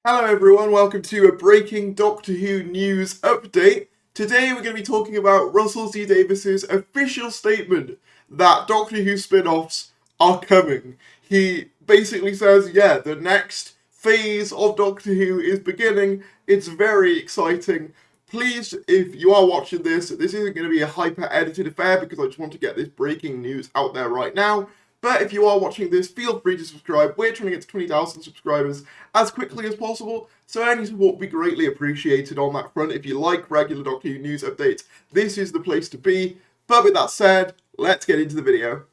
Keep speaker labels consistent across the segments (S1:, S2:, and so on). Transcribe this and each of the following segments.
S1: Hello everyone, welcome to a breaking Doctor Who news update. Today we're going to be talking about Russell T Davies's official statement that Doctor Who spin-offs are coming. He basically says, yeah, the next phase of Doctor Who is beginning. It's very exciting. Please, if you are watching this isn't going to be a hyper-edited affair because I just want to get this breaking news out there right now. But if you are watching this, feel free to subscribe. We're trying to get to 20,000 subscribers as quickly as possible, so any support would be greatly appreciated on that front. If you like regular Doctor Who news updates, this is the place to be. But with that said, let's get into the video.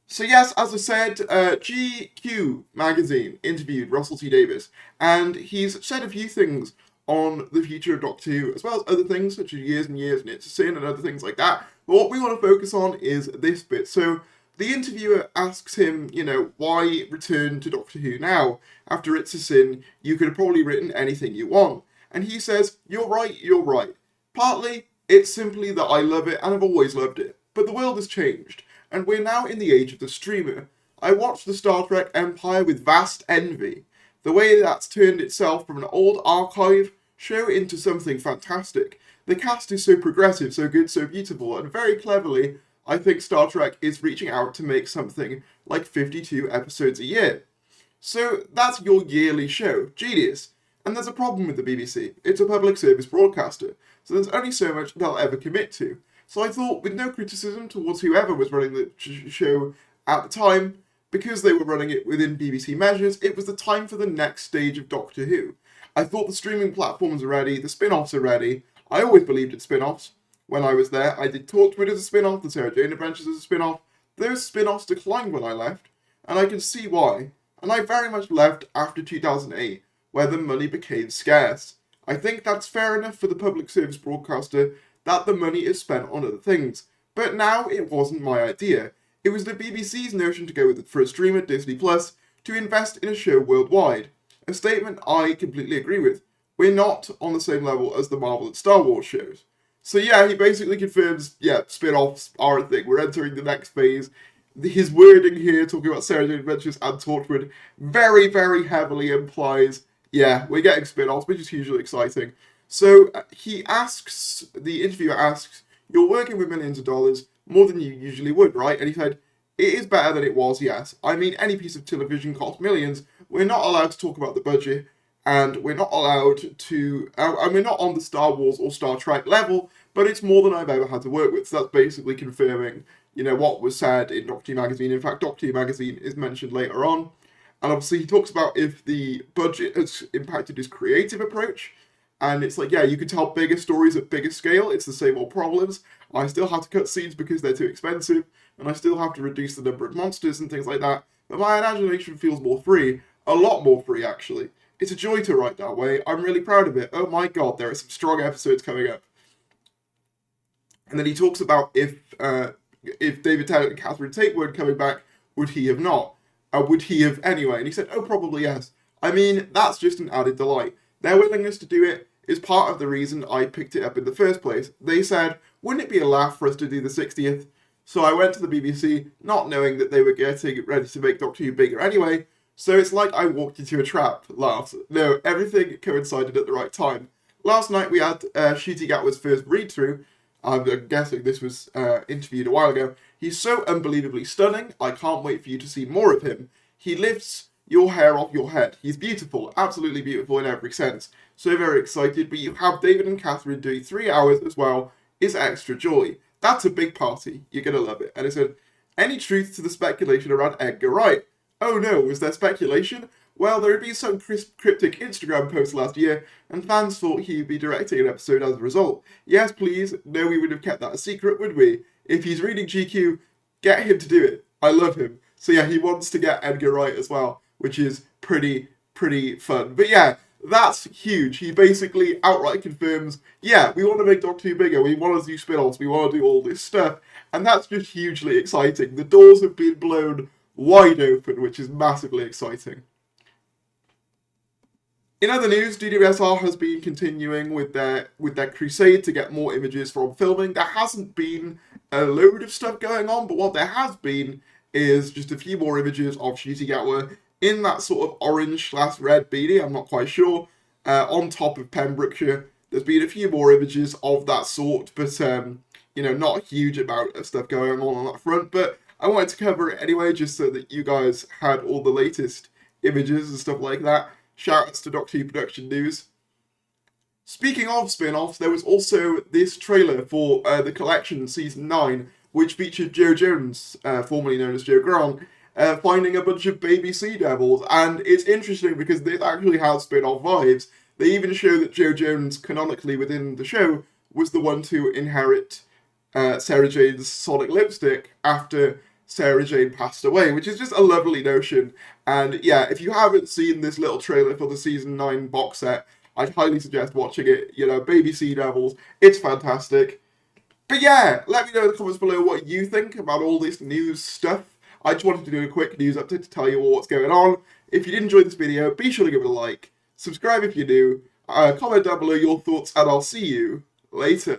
S1: So yes, as I said, GQ magazine interviewed Russell T Davies, and he's said a few things on the future of Doctor Who, as well as other things such as Years and Years and It's a Sin and other things like that. But what we want to focus on is this bit. So the interviewer asks him, why return to Doctor Who now? After It's a Sin, you could have probably written anything you want. And he says, you're right. Partly, it's simply that I love it and I've always loved it. But the world has changed, and we're now in the age of the streamer. I watched the Star Trek Empire with vast envy. The way that's turned itself from an old archive show into something fantastic. The cast is so progressive, so good, so beautiful, and very cleverly, I think Star Trek is reaching out to make something like 52 episodes a year. So that's your yearly show. Genius. And there's a problem with the BBC. It's a public service broadcaster, so there's only so much they'll ever commit to. So I thought, with no criticism towards whoever was running the show at the time, because they were running it within BBC measures, it was the time for the next stage of Doctor Who. I thought the streaming platforms are ready, the spin-offs are ready. I always believed in spin-offs. When I was there, I did Torchwood as a spin-off, the Sarah Jane Adventures as a spin-off. Those spin-offs declined when I left, and I can see why. And I very much left after 2008, where the money became scarce. I think that's fair enough for the public service broadcaster that the money is spent on other things. But now it wasn't my idea. It was the BBC's notion to go with it for a streamer, Disney Plus, to invest in a show worldwide. A statement I completely agree with. We're not on the same level as the Marvel and Star Wars shows. So yeah, he basically confirms, spin-offs are a thing. We're entering the next phase. His wording here, talking about Sarah Jane Adventures and Torchwood, very, very heavily implies, we're getting spin-offs, which is hugely exciting. So the interviewer asks, you're working with millions of dollars, more than you usually would, right? And he said, it is better than it was, yes. I mean, any piece of television costs millions. We're not allowed to talk about the budget. And we're not allowed to, and we're not on the Star Wars or Star Trek level, but it's more than I've ever had to work with. So that's basically confirming, what was said in Doctor Who magazine. In fact, Doctor Who magazine is mentioned later on. And obviously he talks about if the budget has impacted his creative approach. And it's like, you can tell bigger stories at bigger scale. It's the same old problems. I still have to cut scenes because they're too expensive. And I still have to reduce the number of monsters and things like that. But my imagination feels more free. A lot more free, actually. It's a joy to write that way. I'm really proud of it. Oh my god, there are some strong episodes coming up. And then he talks about if David Tennant and Catherine Tate weren't coming back, would he have not? Would he have anyway? And he said, probably yes. I mean, that's just an added delight. Their willingness to do it is part of the reason I picked it up in the first place. They said, wouldn't it be a laugh for us to do the 60th? So I went to the BBC, not knowing that they were getting ready to make Doctor Who bigger anyway. So it's like I walked into a trap, laughs. No, everything coincided at the right time. Last night we had Ncuti Gatwa's first read-through. I'm guessing this was interviewed a while ago. He's so unbelievably stunning, I can't wait for you to see more of him. He lifts your hair off your head. He's beautiful, absolutely beautiful in every sense. So very excited, but you have David and Catherine doing 3 hours as well is extra joy. That's a big party. You're going to love it. And I said, any truth to the speculation around Edgar Wright? Oh no, was there speculation? Well, there had been some cryptic Instagram posts last year, and fans thought he'd be directing an episode as a result. Yes, please. No, we would have kept that a secret, would we? If he's reading GQ, get him to do it. I love him. So yeah, he wants to get Edgar Wright as well, which is pretty fun. But yeah, that's huge. He basically outright confirms, we want to make Doctor Who bigger, we want to do spin-offs, we want to do all this stuff, and that's just hugely exciting. The doors have been blown wide open, which is massively exciting. In other news, DWSR has been continuing with their crusade to get more images from filming. There hasn't been a load of stuff going on, but what there has been is just a few more images of Ncuti Gatwa in that sort of orange/red beanie, I'm not quite sure, on top of Pembrokeshire. There's been a few more images of that sort, but, not a huge amount of stuff going on that front, but I wanted to cover it anyway, just so that you guys had all the latest images and stuff like that. Shout outs to Doctor Who Production News. Speaking of spin-offs, there was also this trailer for the collection Season 9, which featured Jo Jones, formerly known as Jo Grant, finding a bunch of baby sea devils, and it's interesting because this actually has spin-off vibes. They even show that Jo Jones, canonically within the show, was the one to inherit Sarah Jane's sonic lipstick after Sarah Jane passed away, which is just a lovely notion. And yeah, if you haven't seen this little trailer for the Season 9 box set, I'd highly suggest watching it. Baby sea devils, it's fantastic. But yeah, let me know in the comments below what you think about all this news stuff. I just wanted to do a quick news update to tell you all what's going on. If you did enjoy this video, be sure to give it a like, subscribe if you do, comment down below your thoughts, and I'll see you later.